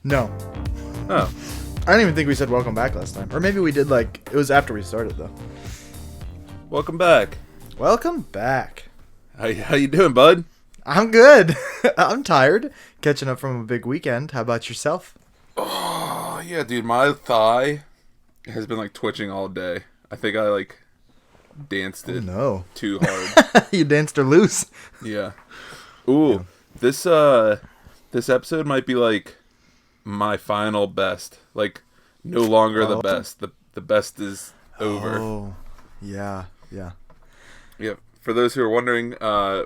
No. Oh. I don't even think we said welcome back last time. Or maybe we did, like, it was after we started, though. Welcome back. Welcome back. How you doing, bud? I'm good. I'm tired. Catching up from a big weekend. How about yourself? Oh, yeah, dude. My thigh has been, like, twitching all day. I think I, like, danced it too hard. You danced her loose. Yeah. Ooh. Yeah. This episode might be, like, my final best. Like, no longer the best. The best is over. Oh, yeah. Yeah. For those who are wondering,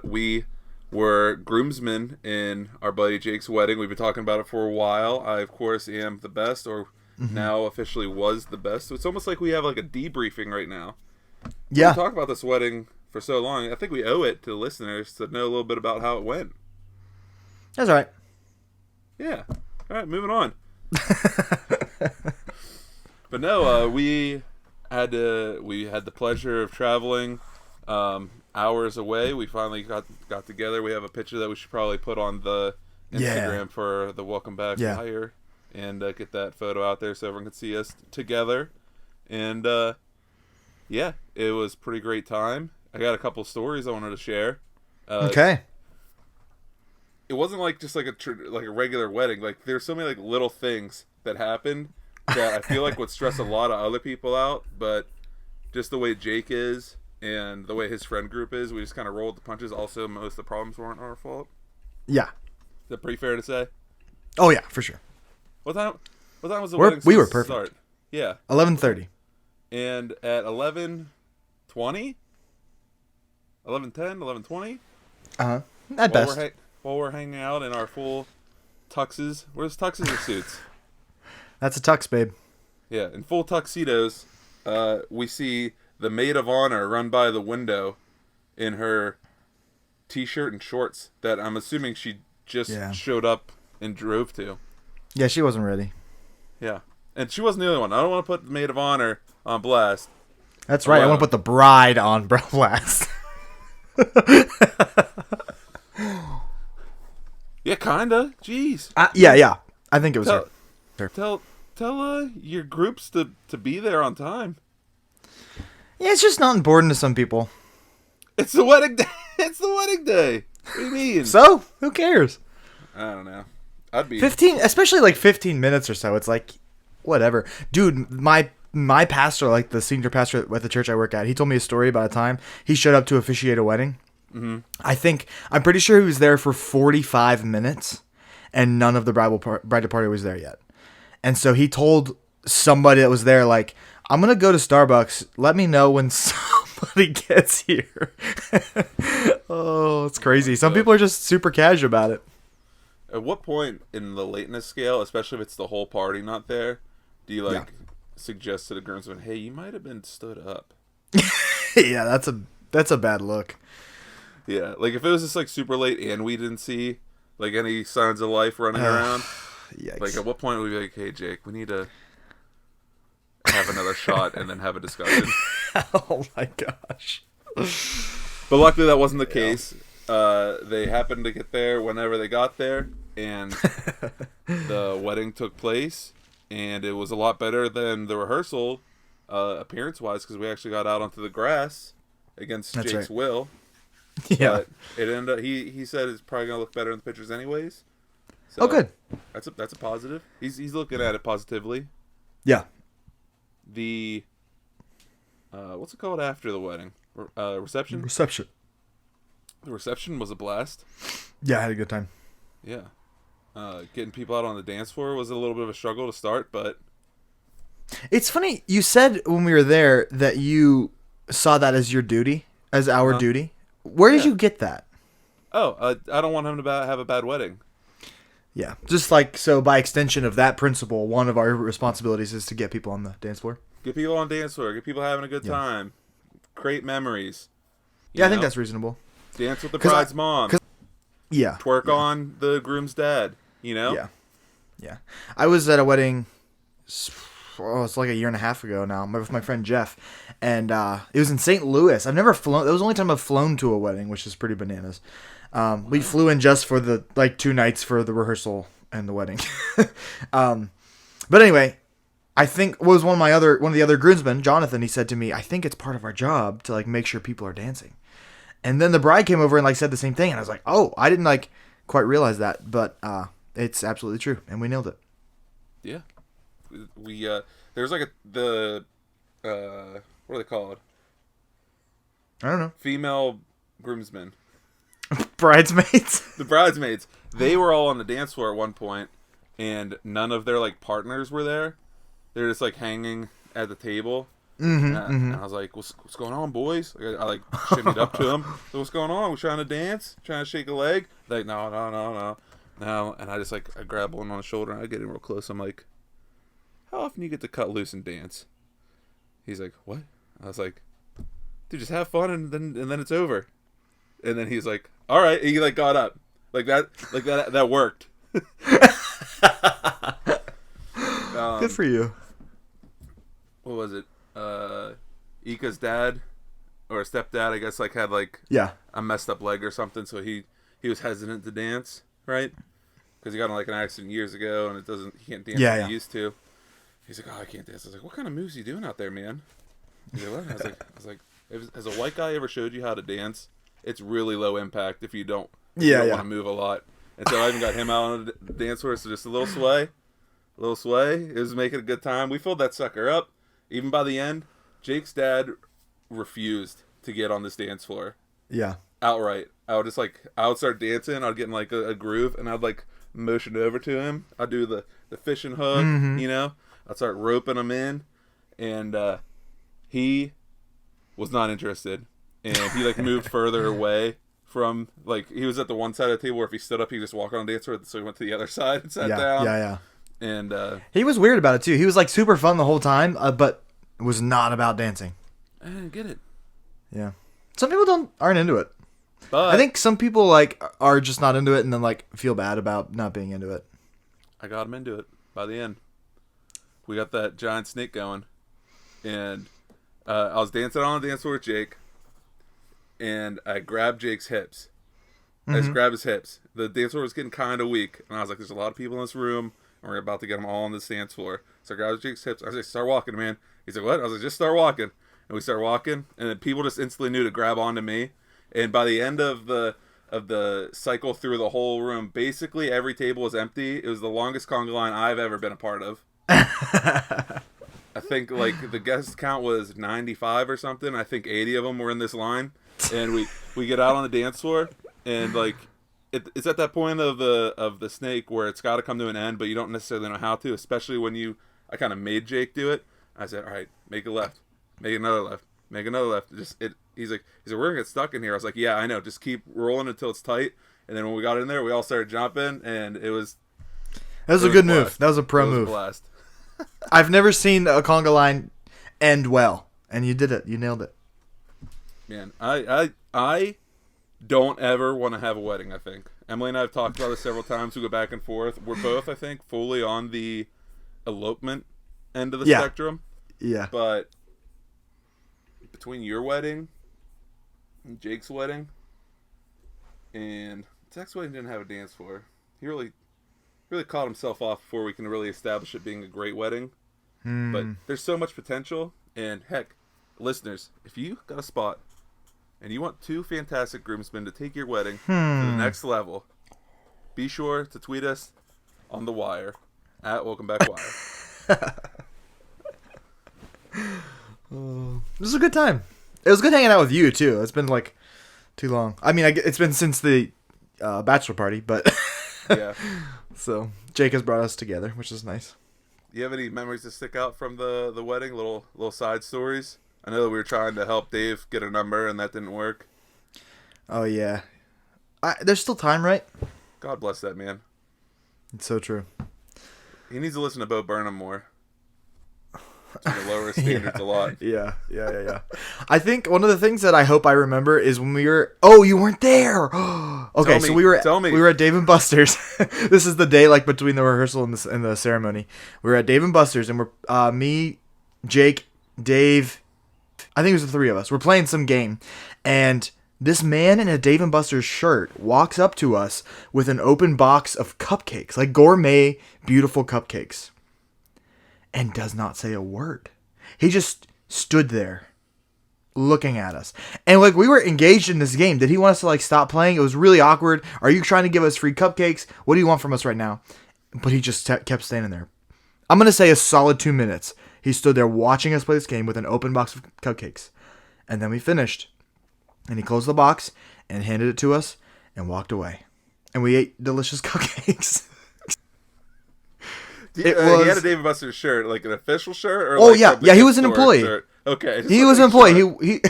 we were groomsmen in our buddy Jake's wedding. We've been talking about it for a while. I, of course, am the best, or now officially was the best. So it's almost like we have like a debriefing right now. Yeah. We talked about this wedding for so long. I think we owe it to the listeners to know a little bit about how it went. That's all right. Yeah. All right, moving on. But no, we had the pleasure of traveling hours away. We finally got together. We have a picture that we should probably put on the Instagram for the welcome back flyer and get that photo out there so everyone can see us together. And yeah, it was a pretty great time. I got a couple stories I wanted to share. Okay. It wasn't like just like a regular wedding. Like there's so many like little things that happened that I feel like would stress a lot of other people out. But just the way Jake is and the way his friend group is, we just kind of rolled the punches. Also, most of the problems weren't our fault. Yeah. Is that pretty fair to say? Oh yeah, for sure. What time was the wedding? We were perfect. Start? Yeah. 11:30. And at 11:20, 11:10, 11:20. At best. While we're hanging out in our full tuxes. Where's tuxes or suits? That's a tux, babe. Yeah, in full tuxedos, we see the maid of honor run by the window in her t-shirt and shorts that I'm assuming she just showed up and drove to. Yeah, she wasn't ready. Yeah. And she wasn't the only one. I don't want to put the maid of honor on blast. That's right. I want to put the bride on blast. Yeah, kinda. Jeez. Yeah. I think it was her. Tell your groups to be there on time. Yeah, it's just not important to some people. It's the wedding day. It's the wedding day. What do you mean? So, who cares? I don't know. I'd be 15, especially like 15 minutes or so. It's like, whatever. Dude, my pastor, like the senior pastor at the church I work at, he told me a story about a time he showed up to officiate a wedding. Mm-hmm. I'm pretty sure he was there for 45 minutes, and none of the bridal party was there yet. And so he told somebody that was there, like, I'm going to go to Starbucks. Let me know when somebody gets here. Oh, it's crazy. Some people are just super casual about it. At what point in the lateness scale, especially if it's the whole party not there, do you suggest to the groomsmen, hey, you might have been stood up? Yeah, that's a bad look. Yeah, like if it was just like super late and we didn't see like any signs of life running around, yikes. Like at what point would we be like, hey Jake, we need to have another shot and then have a discussion? Oh my gosh. But luckily that wasn't the case. They happened to get there whenever they got there, and the wedding took place, and it was a lot better than the rehearsal appearance-wise because we actually got out onto the grass against Jake's will. Yeah. But it ended up, he said it's probably going to look better in the pictures anyways. So oh, good. That's a positive. He's looking at it positively. Yeah. The what's it called after the wedding? Reception? Reception. The reception was a blast. Yeah, I had a good time. Yeah. Getting people out on the dance floor was a little bit of a struggle to start, but it's funny, you said when we were there that you saw that as your duty, as our duty. Where did you get that? Oh, I don't want him to have a bad wedding. Yeah, just like, so by extension of that principle, one of our responsibilities is to get people on the dance floor. Get people on the dance floor, get people having a good time, create memories. Yeah, I think that's reasonable. Dance with the bride's mom. Yeah. Twerk on the groom's dad, you know? Yeah. I was at a wedding, it's like a year and a half ago now, with my friend Jeff, and it was in St. Louis. I've never flown. That was the only time I've flown to a wedding, which is pretty bananas. We flew in just for the 2 nights for the rehearsal, and the wedding. But anyway, I think was one of the other groomsmen, Jonathan. He said to me, "I think it's part of our job to like make sure people are dancing." And then the bride came over and like said the same thing, and I was like, "Oh, I didn't like quite realize that, but it's absolutely true, and we nailed it." Yeah, we there's like the what are they called? I don't know. Female groomsmen. Bridesmaids. The bridesmaids. They were all on the dance floor at one point, and none of their like partners were there. They're just like hanging at the table. And I was like, what's going on, boys? Like, I like shimmied up to them. So what's going on? We're trying to dance? Trying to shake a leg? They're like, no. And I just like, I grab one on the shoulder and I get in real close. I'm like, how often do you get to cut loose and dance? He's like, what? I was like, dude, just have fun and then it's over. And then he's like, all right. And he like got up. That worked. Good for you. What was it? Ika's dad or stepdad, I guess, like had like a messed up leg or something, so he was hesitant to dance, right? Because he got in like an accident years ago, and he can't dance like he used to. He's like, oh, I can't dance. I was like, what kind of moves are you doing out there, man? He's like, what? I was like, has a white guy ever showed you how to dance? It's really low impact if you don't want to move a lot. And so I even got him out on the dance floor, so just a little sway. It was making a good time. We filled that sucker up. Even by the end, Jake's dad refused to get on this dance floor. Yeah. Outright. I would start dancing. I'd get in like a groove, and I'd like motion over to him. I'd do the fishing hook, you know. I'd start roping him in, and he was not interested. And he like moved further away from, like, he was at the one side of the table where if he stood up, he just walk on the dance floor. So he went to the other side and sat down. Yeah. And he was weird about it too. He was like super fun the whole time, but was not about dancing. I didn't get it. Yeah, some people aren't into it. But I think some people like are just not into it, and then like feel bad about not being into it. I got him into it by the end. We got that giant snake going, and I was dancing on the dance floor with Jake, and I grabbed Jake's hips. I just grabbed his hips. The dance floor was getting kind of weak, and I was like, "There's a lot of people in this room." And we're about to get them all on the dance floor. So I grabbed Jake's hips. I was like, start walking, man. He's like, what? I was like, just start walking. And we start walking. And then people just instantly knew to grab onto me. And by the end of the cycle through the whole room, basically every table was empty. It was the longest conga line I've ever been a part of. I think like the guest count was 95 or something. I think 80 of them were in this line. And we get out on the dance floor. And like... It's at that point of the snake where it's got to come to an end, but you don't necessarily know how to, especially when I kind of made Jake do it. I said, all right, make a left, make another left, make another left. He's like, we're going to get stuck in here. I was like, yeah, I know. Just keep rolling until it's tight. And then when we got in there, we all started jumping, and it was... That was a good move. That was a pro move. Blast. I've never seen a conga line end well, and you did it. You nailed it. Man, I don't ever want to have a wedding, I think. Emily and I have talked about this several times. We go back and forth. We're both, I think, fully on the elopement end of the spectrum. Yeah. But between your wedding and Jake's wedding, and Zach's wedding didn't have a dance floor. He really caught himself off before we can really establish it being a great wedding. But there's so much potential. And heck, listeners, if you got a spot and you want two fantastic groomsmen to take your wedding to the next level, be sure to tweet us on the wire at Welcome Back Wire. This was a good time. It was good hanging out with you too. It's been like too long. I mean, it's been since the bachelor party, but yeah. So Jake has brought us together, which is nice. Do you have any memories that stick out from the wedding? Little side stories. I know that we were trying to help Dave get a number, and that didn't work. Oh, yeah. There's still time, right? God bless that man. It's so true. He needs to listen to Bo Burnham more. To lower his standards a lot. Yeah. I think one of the things that I hope I remember is when we were... Oh, you weren't there! Okay, so we were at Dave & Buster's. This is the day like between the rehearsal and the ceremony. We were at Dave & Buster's, and we're me, Jake, Dave... I think it was the three of us. We're playing some game, and This man in a Dave & Buster's shirt walks up to us with an open box of cupcakes, like gourmet, beautiful cupcakes, and does not say a word. He just stood there looking at us. And like we were engaged in this game. Did he want us to like stop playing? It was really awkward. Are you trying to give us free cupcakes? What do you want from us right now? But he just kept standing there. I'm going to say a solid 2 minutes. He stood there watching us play this game with an open box of cupcakes. And then we finished. And he closed the box and handed it to us and walked away. And we ate delicious cupcakes. He had a Dave & Buster's shirt, like an official shirt? Or yeah, he was an employee. Shirt? Okay. He was an employee. He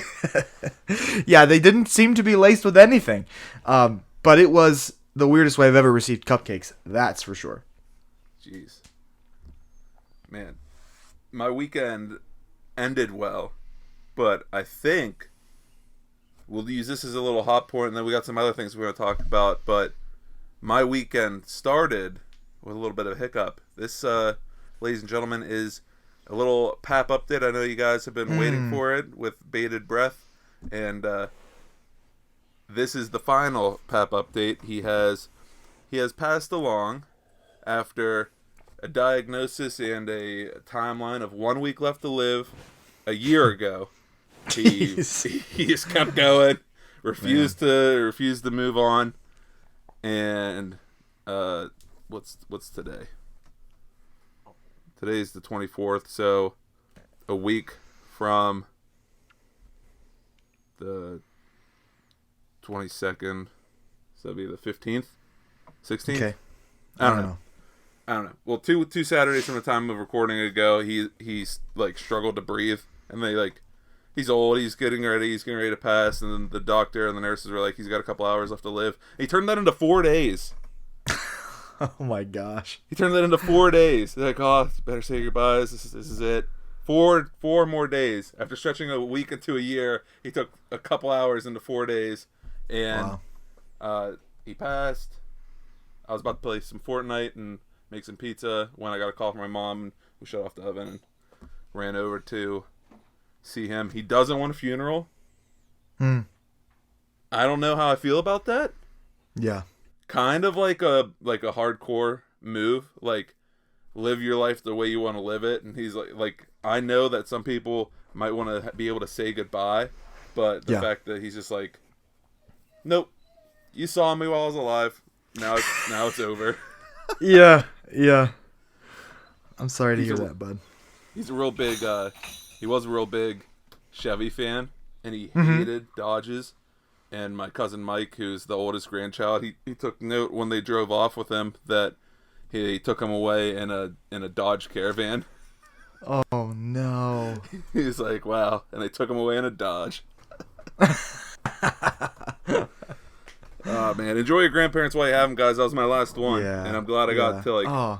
yeah, they didn't seem to be laced with anything. But it was the weirdest way I've ever received cupcakes. That's for sure. Jeez. Man. My weekend ended well. But I think we'll use this as a little hot point, and then we got some other things we're going to talk about. But my weekend started with a little bit of a hiccup. This, ladies and gentlemen, is a little PAP update. I know you guys have been waiting for it with bated breath. And this is the final PAP update. He has passed along after a diagnosis and a timeline of 1 week left to live a year ago. He just kept going, refused to move on, and what's today? Today's the 24th, so a week from the 22nd, so that'd be the 15th, 16th. Okay, I don't know. Well, two Saturdays from the time of recording ago, he's like struggled to breathe, and they like. He's old, he's getting ready to pass, and then the doctor and the nurses were like, he's got a couple hours left to live. And he turned that into 4 days. Oh my gosh. He turned that into 4 days. They're like, oh, better say your goodbyes, this is it. Four more days. After stretching a week into a year, he took a couple hours into 4 days. And he passed. I was about to play some Fortnite and make some pizza when I got a call from my mom, and we shut off the oven and ran over to see him. He doesn't want a funeral. I don't know how I feel about that. Yeah. Kind of like a hardcore move, like live your life the way you want to live it. And he's like I know that some people might want to be able to say goodbye, but the fact that he's just like, nope, you saw me while I was alive. Now it's over. Yeah. I'm sorry to hear that, bud. He's a real big. He was a real big Chevy fan, and he hated Dodges. And my cousin Mike, who's the oldest grandchild, he took note when they drove off with him that he took him away in a Dodge Caravan. Oh no! He's like, wow, and they took him away in a Dodge. Oh man, enjoy your grandparents while you have them, guys. That was my last one, and I'm glad I got to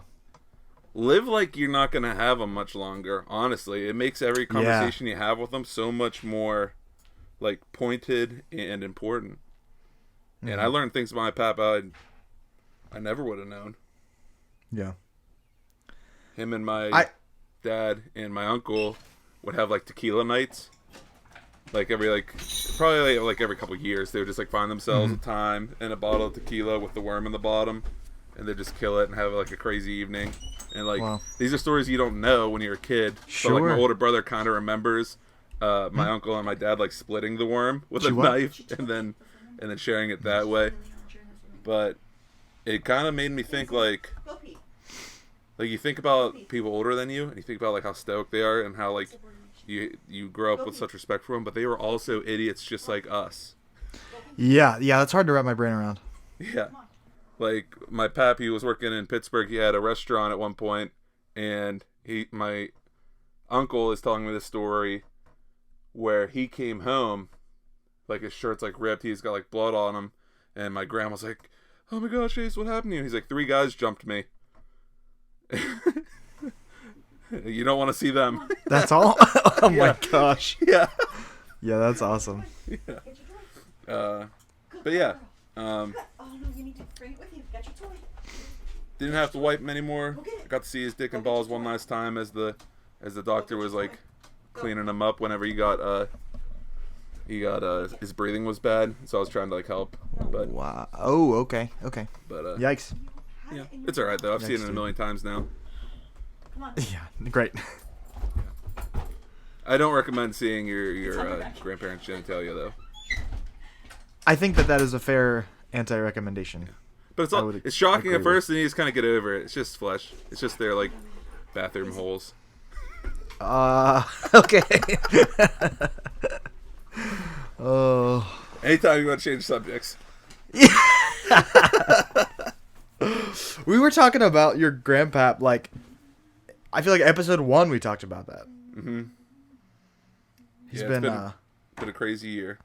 live like you're not gonna have them much longer. Honestly, it makes every conversation you have with them so much more like pointed and important. And I learned things about my papa I never would have known. Yeah. Him and my dad and my uncle would have like tequila nights. Like every probably every couple of years they would just like find themselves a time and a bottle of tequila with the worm in the bottom, and they'd just kill it and have like a crazy evening. And like these are stories you don't know when you're a kid. Sure. But like my older brother kind of remembers my uncle and my dad like splitting the worm with a knife and then sharing it that way. But it kind of made me think like you think about people older than you and you think about like how stoic they are and how like you grow up with such respect for them, but they were also idiots just like us. Yeah, that's hard to wrap my brain around. Yeah. Like my pappy was working in Pittsburgh. He had a restaurant at one point, and my uncle is telling me this story where he came home, like his shirt's like ripped, he's got like blood on him, and my grandma's like, "Oh my gosh, Ace, what happened to you?" He's like, 3 guys jumped me. You don't want to see them. That's all? Oh my gosh. Yeah. Yeah, that's awesome. Yeah. But yeah. Oh no, you need to bring it with you. Get your toy. Didn't have to wipe him anymore. I got to see his dick and balls one last time as the doctor was like cleaning him up whenever he got He got his breathing was bad, so I was trying to like help. But Wow. Oh, okay. Okay. Yikes. yeah, it's all right though. I've seen it a dude. million times now. Come on. Yeah. Great. I don't recommend seeing your grandparents' genitalia though. I think that is a fair anti-recommendation. But it's shocking at first, and you just kind of get over it. It's just flesh. It's just their like bathroom holes. Okay. Oh. Anytime you want to change subjects. We were talking about your grandpap, like, I feel like episode 1 we talked about that. Mm-hmm. He's It's been a crazy year.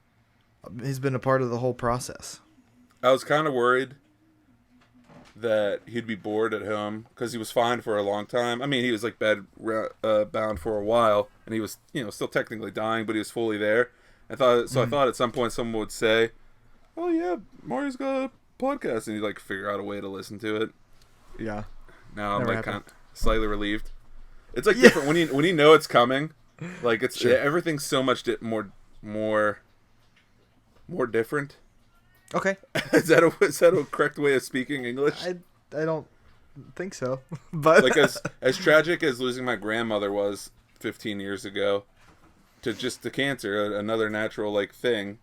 he's been a part of the whole process. I was kind of worried that he'd be bored at home because he was fine for a long time. I mean, he was like bed bound for a while, and he was still technically dying, but he was fully there. I thought at some point someone would say, "Oh yeah, Mario's got a podcast," and he'd like figure out a way to listen to it. Yeah. Now I'm Never like happened. kind of slightly relieved. It's like different when you know it's coming. Like it's Sure. everything's so much more different. Okay. Is that a correct way of speaking English? I don't think so. But Like as tragic as losing my grandmother was 15 years ago to cancer, another natural like thing.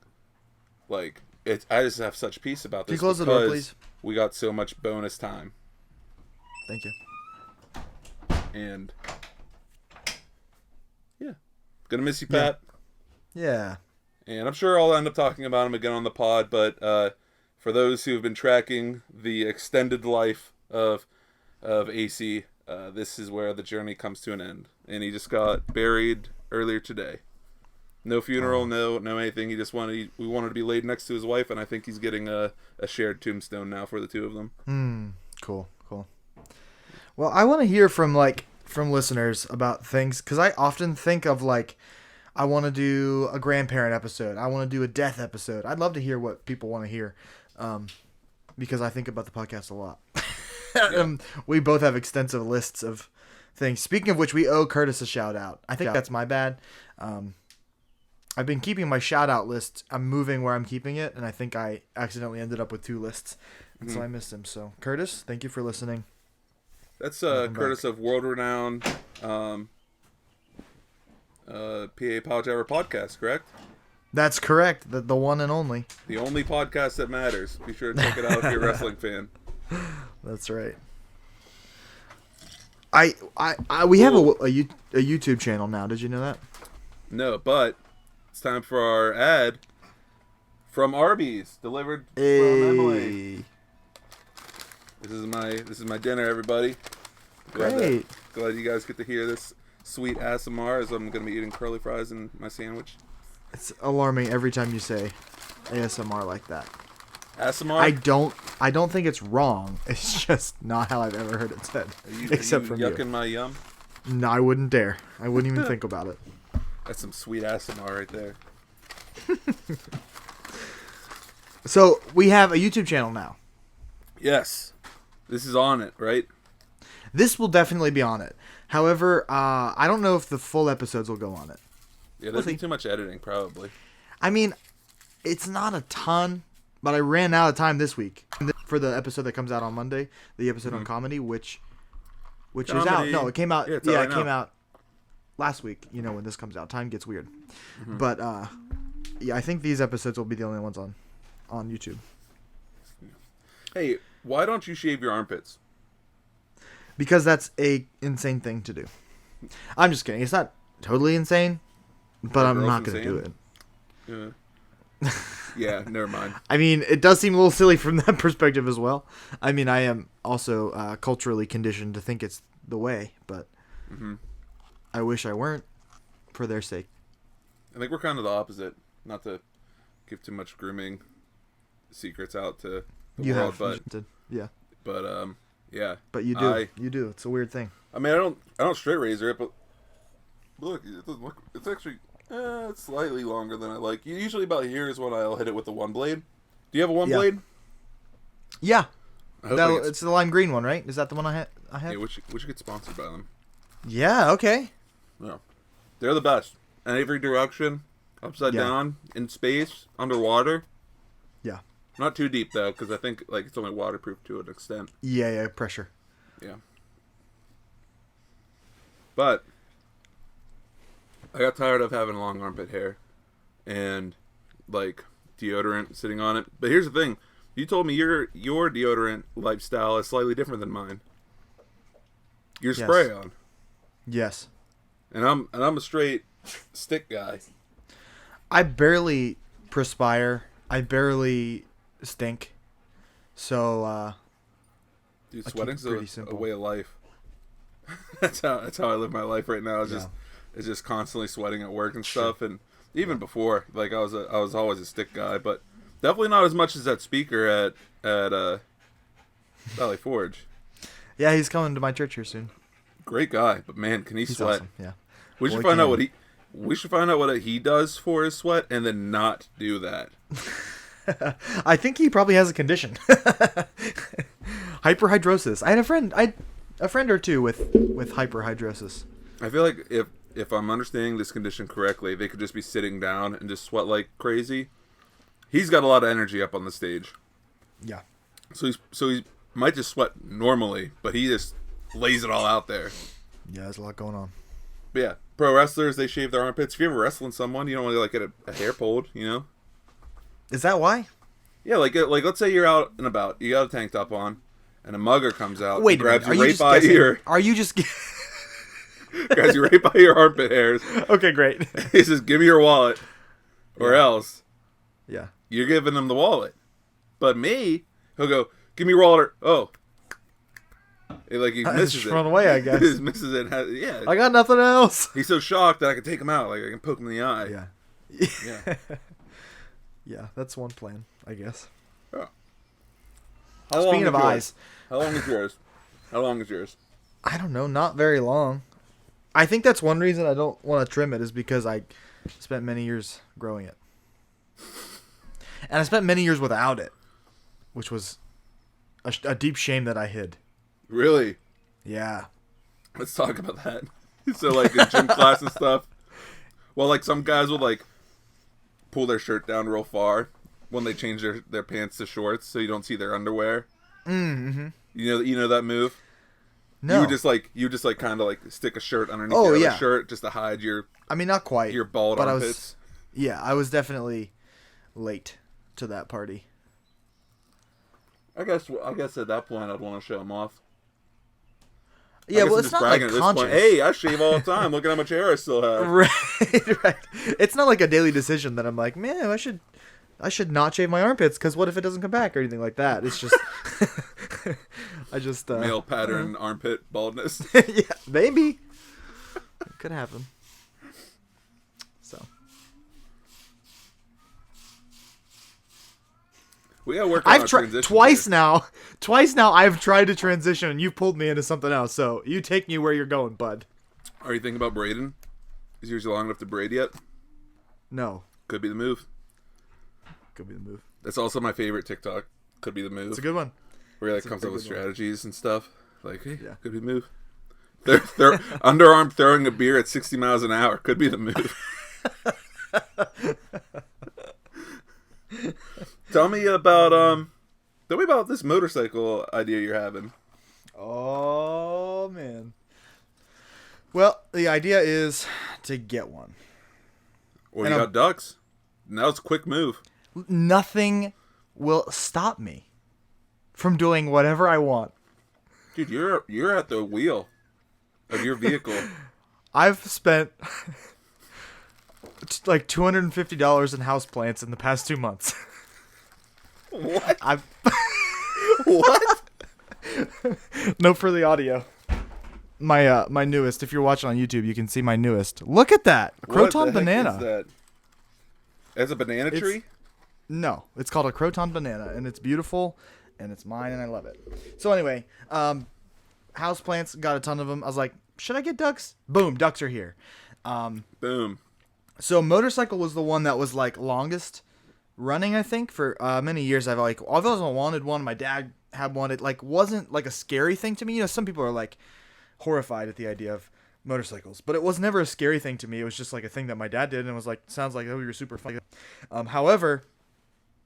Like I just have such peace about this. Can you close the door, please? We got so much bonus time. Thank you. And yeah, gonna miss you, Pat. Yeah. And I'm sure I'll end up talking about him again on the pod. But for those who have been tracking the extended life of AC, this is where the journey comes to an end. And he just got buried earlier today. No funeral, no anything. He just we wanted to be laid next to his wife, and I think he's getting a shared tombstone now for the two of them. Cool. Well, I want to hear from listeners about things, because I often think of like, I want to do a grandparent episode. I want to do a death episode. I'd love to hear what people want to hear, because I think about the podcast a lot. Yeah. We both have extensive lists of things. Speaking of which, we owe Curtis a shout out. I think that's my bad. I've been keeping my shout out list. I'm moving where I'm keeping it, and I think I accidentally ended up with 2 lists, and so I missed him. So Curtis, thank you for listening. That's Curtis of world-renowned PA Pouch Hour podcast, correct? That's correct. The one and only. The only podcast that matters. Be sure to check it out if you're a wrestling fan. That's right. We have a YouTube channel now. Did you know that? No, but it's time for our ad from Arby's, delivered from Emily. This is my dinner, everybody. Great. Glad you guys get to hear this sweet ASMR as I'm going to be eating curly fries and my sandwich. It's alarming every time you say ASMR like that. ASMR? I don't think it's wrong. It's just not how I've ever heard it said. Except from yucking you. my yum? No, I wouldn't dare. I wouldn't even think about it. That's some sweet ASMR right there. So we have a YouTube channel now. Yes. This is on it, right? This will definitely be on it. However, I don't know if the full episodes will go on it. Yeah, there's too much editing, probably. I mean, it's not a ton, but I ran out of time this week for the episode that comes out on Monday, the episode on comedy, which is out. No, it came out. Yeah, it came out last week. You know, when this comes out, time gets weird. But yeah, I think these episodes will be the only ones on YouTube. Hey, why don't you shave your armpits? Because that's a insane thing to do. I'm just kidding. It's not totally insane, but I'm not going to do it. Yeah, never mind. I mean, it does seem a little silly from that perspective as well. I mean, I am also culturally conditioned to think it's the way, but I wish I weren't, for their sake. I think we're kind of the opposite. Not to give too much grooming secrets out to the world, but yeah. But yeah. But you do. You do. It's a weird thing. I mean, I don't straight razor it, but look, it doesn't look. It's actually it's slightly longer than I like. Usually about here is when I'll hit it with the one blade. Do you have a one blade? Yeah. It's the lime green one, right? Is that the one I have? Yeah, we should get sponsored by them. Yeah. Okay. Yeah, they're the best. And every direction, upside Yeah. down in space underwater. Yeah. Not too deep though, because I think like it's only waterproof to an extent. Yeah, pressure. Yeah. But I got tired of having long armpit hair and like deodorant sitting on it. But here's the thing: you told me your deodorant lifestyle is slightly different than mine. You're Yes. spray on, Yes. and I'm a straight stick guy. I barely perspire. I barely stink. So, Dude, I keep sweating's it pretty a simple. way of life. that's how I live my life right now. Yeah. It's just constantly sweating at work and stuff, and even before, like I was always a stick guy, but definitely not as much as that speaker at Valley Forge. yeah, he's coming to my church here soon. Great guy, but man, can he He's sweat? awesome. Yeah. We Boy, should find out can. what he. We should find out what he does for his sweat, and then not do that. I think he probably has a condition. Hyperhidrosis. I had a friend or two with hyperhidrosis. I feel like if I'm understanding this condition correctly, they could just be sitting down and just sweat like crazy. He's got a lot of energy up on the stage, Yeah. so he might just sweat normally, but he just lays it all out there. Yeah, there's a lot going on. But yeah, pro wrestlers, they shave their armpits. If you're ever wrestling someone, you don't want to like get a hair pulled, you know? Is that why? Yeah, like let's say you're out and about, you got a tank top on, and a mugger comes out, Wait and a minute. grabs Are you you right just by guessing? your Are you just? grabs you right by your armpit hairs. Okay, great. He says, "Give me your wallet, or else." Yeah. You're giving him the wallet. But me, he'll go, "Give me your wallet." Or, like he I misses just it. run away, I guess. He misses it. Yeah. I got nothing else. He's so shocked that I can take him out. Like I can poke him in the eye. Yeah. Yeah. Yeah, that's one plan, I guess. Yeah. How long Speaking is of yours? eyes, How long is yours? How long is yours? I don't know, not very long. I think that's one reason I don't want to trim it is because I spent many years growing it. And I spent many years without it, which was a deep shame that I hid. Really? Yeah. Let's talk about that. So like in gym class and stuff. Well, like some guys would like pull their shirt down real far when they change their pants to shorts, so you don't see their underwear. Mm-hmm. You know that move. No. You would just like kind of like stick a shirt underneath Oh, your other yeah. shirt just to hide your I mean, not quite. bald but armpits. I was definitely late to that party. I guess at that point I'd want to show them off. I Yeah, guess well, I'm it's just not like bragging at this conscious. point. Hey, I shave all the time. Look at how much hair I still have. Right. It's not like a daily decision that I'm like, man, I should not shave my armpits because what if it doesn't come back or anything like that. It's just, I just Male pattern armpit baldness. yeah, maybe it could happen. So We gotta work on I've our tried transition twice here. now. Twice now I've tried to transition and you pulled me into something else. So you take me where you're going, bud. Are you thinking about braiding? Is yours long enough to braid yet? No, Could be the move. could be the move. That's also my favorite TikTok. Could be the move. It's a good one. Where he like a comes pretty up with good one. strategies and stuff. Like, hey, Yeah. could be the move. They're underarm throwing a beer at 60 miles an hour. Could be the move. Tell me about this motorcycle idea you're having. Oh man. Well, the idea is to get one. Or And you I'm- got ducks. Now it's a quick move. Nothing will stop me from doing whatever I want. Dude, you're at the wheel of your vehicle. I've spent like $250 in houseplants in the past 2 months. What? I've What? no for the audio. My newest. If you're watching on YouTube, you can see my newest. Look at that What the croton heck banana. is that? As a banana It's- tree? No, it's called a croton banana, and it's beautiful, and it's mine, and I love it. So anyway, houseplants, got a ton of them. I was like, should I get ducks? Boom, ducks are here. Boom. So motorcycle was the one that was like longest running, I think, for many years. I've always wanted one. My dad had one. It like wasn't like a scary thing to me. You know, some people are like horrified at the idea of motorcycles, but it was never a scary thing to me. It was just like a thing that my dad did, and it was like, sounds like, oh, you're super fun. However,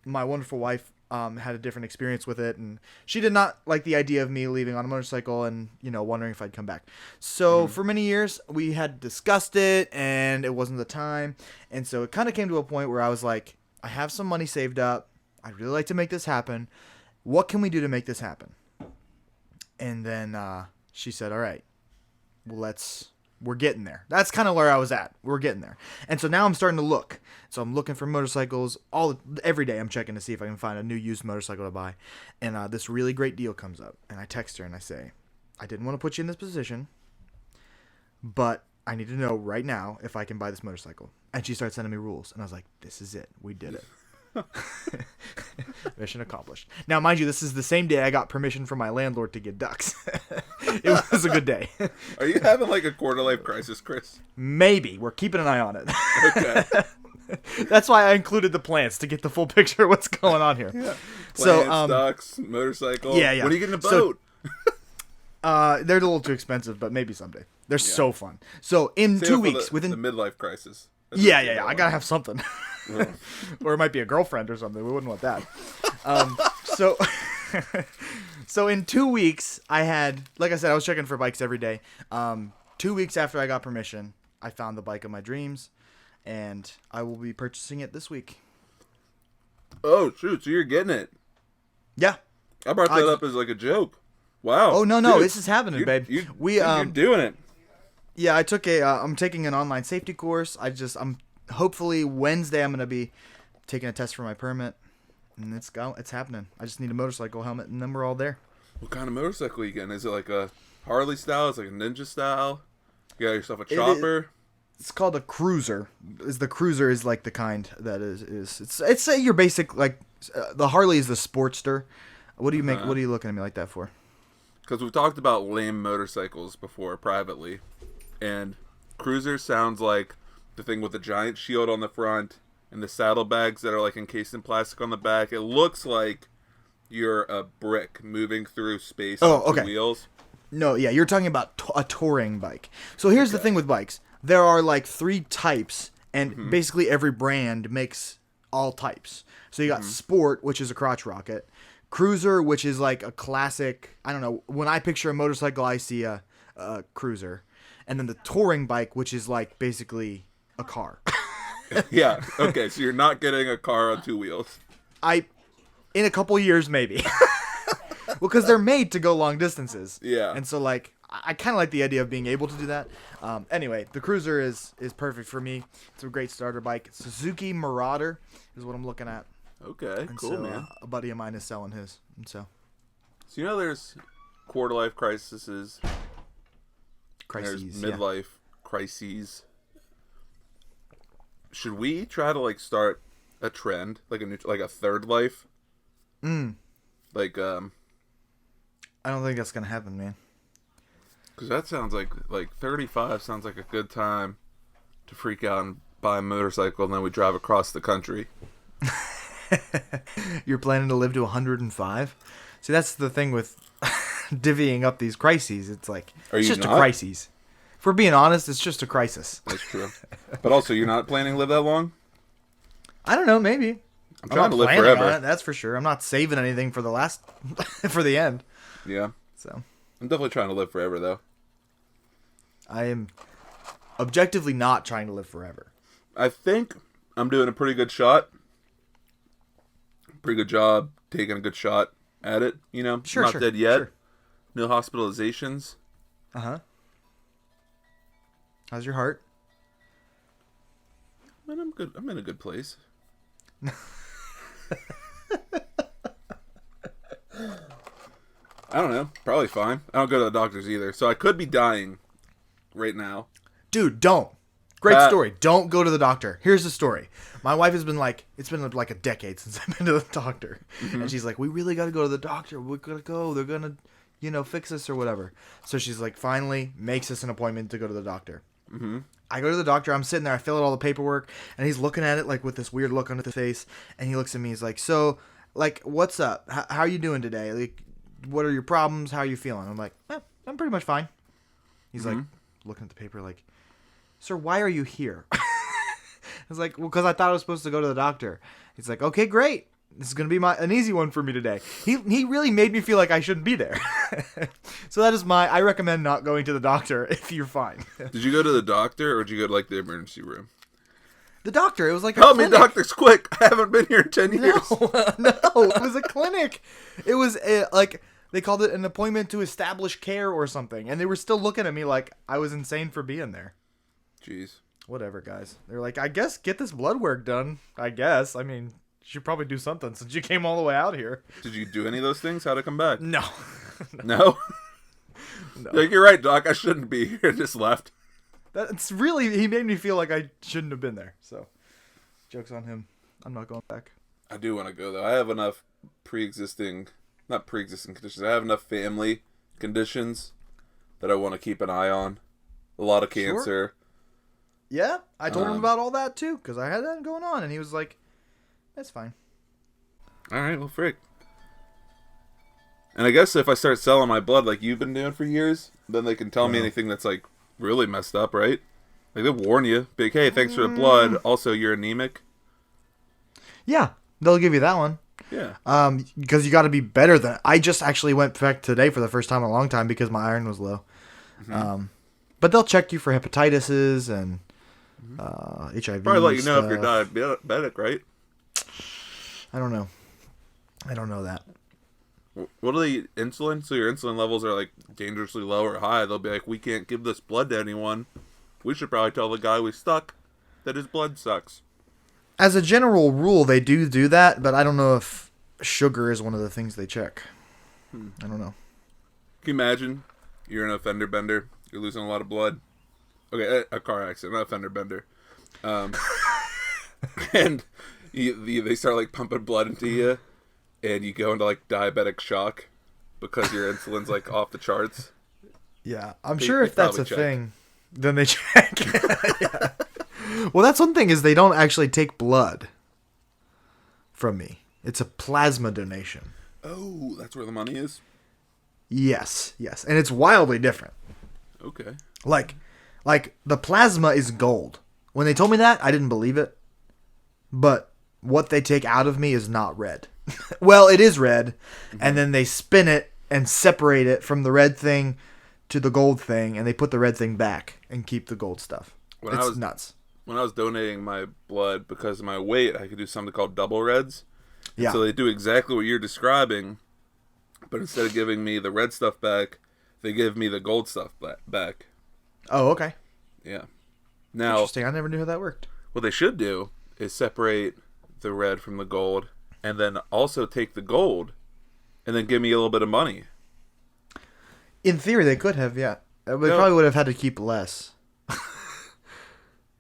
my wonderful wife had a different experience with it, and she did not like the idea of me leaving on a motorcycle and, you know, wondering if I'd come back. So for many years we had discussed it, and it wasn't the time. And so it kind of came to a point where I was like, I have some money saved up. I'd really like to make this happen. What can we do to make this happen? And then she said, all right, well, we're getting there. That's kind of where I was at. We're getting there. And so now I'm starting to look. So I'm looking for motorcycles every day. I'm checking to see if I can find a new used motorcycle to buy. And this really great deal comes up. And I text her and I say, I didn't want to put you in this position, but I need to know right now if I can buy this motorcycle. And she started sending me rules. And I was like, this is it. We did it. Mission accomplished. Now, mind you, this is the same day I got permission from my landlord to get ducks. It was a good day. Are you having like a quarter-life crisis, Chris? Maybe. We're keeping an eye on it. Okay. That's why I included the plants to get the full picture of what's going on here. Yeah. So, Plants, ducks, motorcycle. Yeah. When are you getting a boat? They're a little too expensive, but maybe someday. They're so fun. So in Save 2 up for weeks, the within midlife crisis. Yeah. I gotta have something. Or it might be a girlfriend or something. We wouldn't want that. So in 2 weeks, I had, like I said, I was checking for bikes every day. 2 weeks after I got permission, I found the bike of my dreams, and I will be purchasing it this week. Oh, shoot. So you're getting it. Yeah. I brought that up as like a joke. Wow. Oh, no. Dude, This is happening, babe. You're doing it. Yeah, I'm taking an online safety course. I'm hopefully Wednesday I'm going to be taking a test for my permit, and it's happening. I just need a motorcycle helmet, and then we're all there. What kind of motorcycle are you getting? Is it like a Harley style? Is it like a Ninja style? You got yourself a chopper? It's called a cruiser. The cruiser is like the kind that is it's your basic, like, the Harley is the Sportster. What do you make? What are you looking at me like that for? Because we've talked about lame motorcycles before privately, and cruiser sounds like the thing with the giant shield on the front and the saddlebags that are like encased in plastic on the back. It looks like you're a brick moving through space on two wheels. No, yeah, you're talking about a touring bike. So here's the thing with bikes. There are like 3 types, and basically every brand makes all types. So you got Sport, which is a crotch rocket. Cruiser, which is like a classic, I don't know, when I picture a motorcycle, I see a cruiser. And then the touring bike, which is like basically a car. Yeah, okay, so you're not getting a car on 2 wheels. In a couple years, maybe. Well, because they're made to go long distances. Yeah. And so, like, I kind of like the idea of being able to do that. Anyway, the Cruiser is perfect for me. It's a great starter bike. Suzuki Marauder is what I'm looking at. Okay, And cool, so, man. A buddy of mine is selling his. And so you know there's quarter-life crises. crises. There's midlife crises. Should we try to like start a trend, like a third life? Like I don't think that's gonna happen, man. Because that sounds like 35 sounds like a good time to freak out and buy a motorcycle, and then we drive across the country. You're planning to live to 105? See, that's the thing with divvying up these crises. It's like it's just a crisis. If we're being honest, it's just a crisis. That's true. But also, you're not planning to live that long? I don't know, maybe. I'm trying to live planning forever. on it, that's for sure. I'm not saving anything for for the end. Yeah. So I'm definitely trying to live forever, though. I am objectively not trying to live forever. I think I'm doing a pretty good shot. Pretty good job taking a good shot at it, you know? Sure, not dead yet. Sure. No hospitalizations. Uh-huh. How's your heart? Man, I'm good. I'm in a good place. I don't know. Probably fine. I don't go to the doctors either, so I could be dying right now. Dude, don't. Great story. Don't go to the doctor. Here's the story. My wife has been like, it's been like a decade since I've been to the doctor. Mm-hmm. And she's like, we really got to go to the doctor. We got to go. They're going to, fix us or whatever. So she's like, finally makes us an appointment to go to the doctor. Mm-hmm. I go to the doctor. I'm sitting there. I fill out all the paperwork. And he's looking at it like with this weird look on his face. And he looks at me. He's like, so, like, what's up? How are you doing today? Like, what are your problems? How are you feeling? I'm like, I'm pretty much fine. He's like, looking at the paper like, "Sir, why are you here?" I was like, "Well, because I thought I was supposed to go to the doctor." He's like, "Okay, great. This is gonna be an easy one for me today." He really made me feel like I shouldn't be there. So that is I recommend not going to the doctor if you're fine. Did you go to the doctor or did you go to like the emergency room? The doctor. It was like Help me, doctors, quick! I haven't been here in 10 years. No, it was a clinic. It was like they called it an appointment to establish care or something, and they were still looking at me like I was insane for being there. Jeez. Whatever, guys. They're like, I guess get this blood work done. I guess. I mean, you should probably do something since you came all the way out here. Did you do any of those things? How'd it come back? No. No? No. Like, you're right, Doc. I shouldn't be here. Just left. That's really, he made me feel like I shouldn't have been there. So, joke's on him. I'm not going back. I do want to go, though. I have enough not pre-existing conditions. I have enough family conditions that I want to keep an eye on. A lot of cancer. Sure. Yeah, I told him about all that too, because I had that going on, and he was like, "That's fine." All right, well, frick. And I guess if I start selling my blood like you've been doing for years, then they can tell me anything that's like really messed up, right? Like they'll warn you, be like, "Hey, thanks for the blood. Also, you're anemic." Yeah, they'll give you that one. Yeah. Because you got to be better than. I just actually went back today for the first time in a long time because my iron was low. Mm-hmm. But they'll check you for hepatitis and HIV. Probably let you know stuff. if you're diabetic, right? I don't know. I don't know that. What are the insulin? So your insulin levels are like dangerously low or high. They'll be like, "We can't give this blood to anyone. We should probably tell the guy we stuck that his blood sucks." As a general rule, they do that, but I don't know if sugar is one of the things they check. I don't know. Can you imagine? You're in a fender bender. You're losing a lot of blood. Okay, a car accident, not a fender bender. And they start like pumping blood into you, and you go into like diabetic shock because your insulin's like off the charts. Yeah, I'm They- sure they if that's a probably check. thing, then they check. Yeah. Well, that's one thing is they don't actually take blood from me. It's a plasma donation. Oh, that's where the money is? Yes, and it's wildly different. Okay. Like the plasma is gold. When they told me that, I didn't believe it. But what they take out of me is not red. Well, it is red, and then they spin it and separate it from the red thing to the gold thing, and they put the red thing back and keep the gold stuff. It's nuts. When I was donating my blood because of my weight, I could do something called double reds. Yeah. So they do exactly what you're describing, but instead of giving me the red stuff back, they give me the gold stuff back. Oh, okay. Yeah. Now, Interesting. I never knew how that worked. what they should do is separate the red from the gold, and then also take the gold, and then give me a little bit of money. In theory, they could have, yeah. They No. probably would have had to keep less.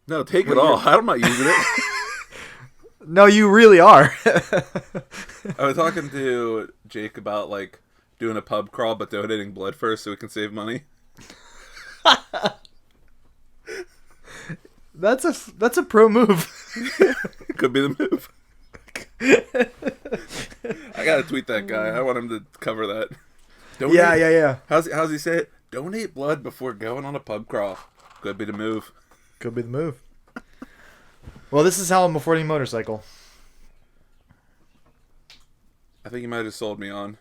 No, take it all. I'm not using it. No, you really are. I was talking to Jake about like doing a pub crawl, but donating blood first so we can save money. That's a pro move. Could be the move. I gotta tweet that guy. I want him to cover that. Donate, Yeah. How's he say it? Donate blood before going on a pub crawl. Could be the move. Could be the move. Well, this is how I'm affording a motorcycle. I think you might have sold me on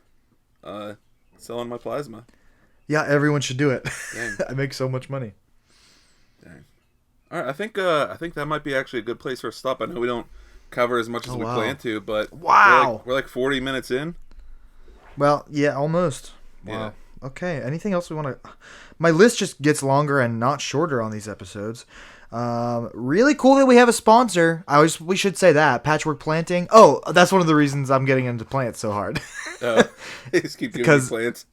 selling my plasma. Yeah, everyone should do it. Dang. I make so much money. Dang. All right, I think that might be actually a good place for a stop. I know we don't cover as much as we wow. plan to, but Wow. we're like 40 minutes in. Well, yeah, almost. Yeah. Wow. Okay, anything else we want to... My list just gets longer and not shorter on these episodes. Really cool that we have a sponsor. We should say that. Patchwork Planting. Oh, that's one of the reasons I'm getting into plants so hard. Just keep giving me Because- plants.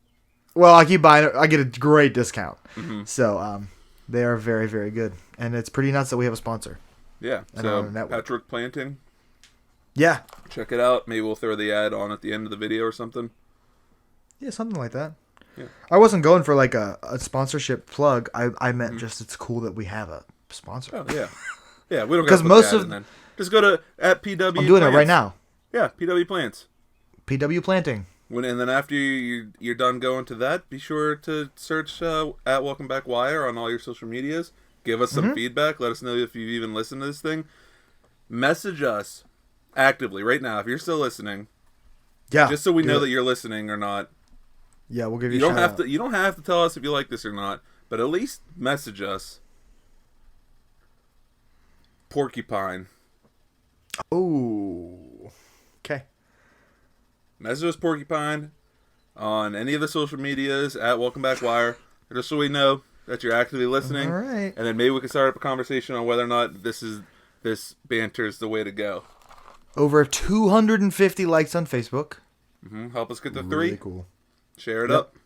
Well, I keep buying it. I get a great discount. Mm-hmm. So, they are very, very good. And it's pretty nuts that we have a sponsor. Yeah, And so on a network. Patchwork Planting. Yeah. Check it out. Maybe we'll throw the ad on at the end of the video or something. Yeah, something like that. Yeah. I wasn't going for like a sponsorship plug. I meant just it's cool that we have a sponsor. Oh yeah, yeah. We don't 'Cause got most the ad of- in then. Just go to @PW. I'm doing Plants. it right now. Yeah, PW Plants. PW Planting. And then after you're done going to that, be sure to search at Welcome Back Wire on all your social medias. Give us some feedback. Let us know if you've even listened to this thing. Message us actively right now if you're still listening. Yeah. Just so we know that you're listening or not. Yeah, we'll give you. You don't have to. You don't have to tell us if you like this or not, but at least message us. Porcupine. Oh. Okay. Message us Porcupine on any of the social medias at Welcome Back Wire, just so we know that you're actively listening. All right. And then maybe we can start up a conversation on whether or not this banter is the way to go. Over 250 likes on Facebook. Help us get to 3. Really cool. Share it up.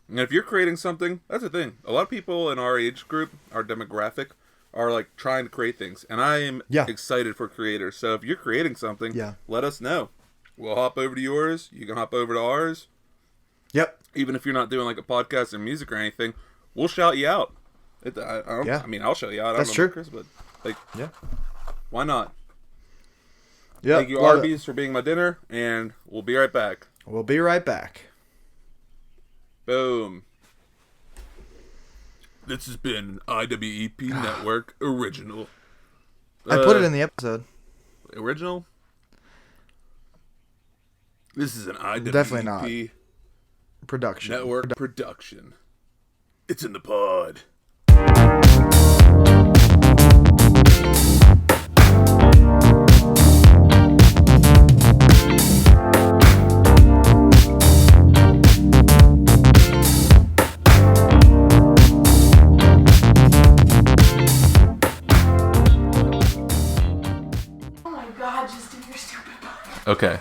And if you're creating something, that's the thing. A lot of people in our age group, our demographic, are like trying to create things. And I am excited for creators. So if you're creating something, let us know. We'll hop over to yours. You can hop over to ours. Yep. Even if you're not doing like a podcast or music or anything, we'll shout you out. I mean, I'll shout you out. That's I don't true. know, Chris, but like, why not? Yeah. Thank you, Arby's, for being my dinner, and we'll be right back. We'll be right back. Boom. This has been an IWEP Network original. I put it in the episode. Original? This is an IWEP Definitely not. Production. Network production. It's in the pod. Oh my god, just do your stupid part. Okay.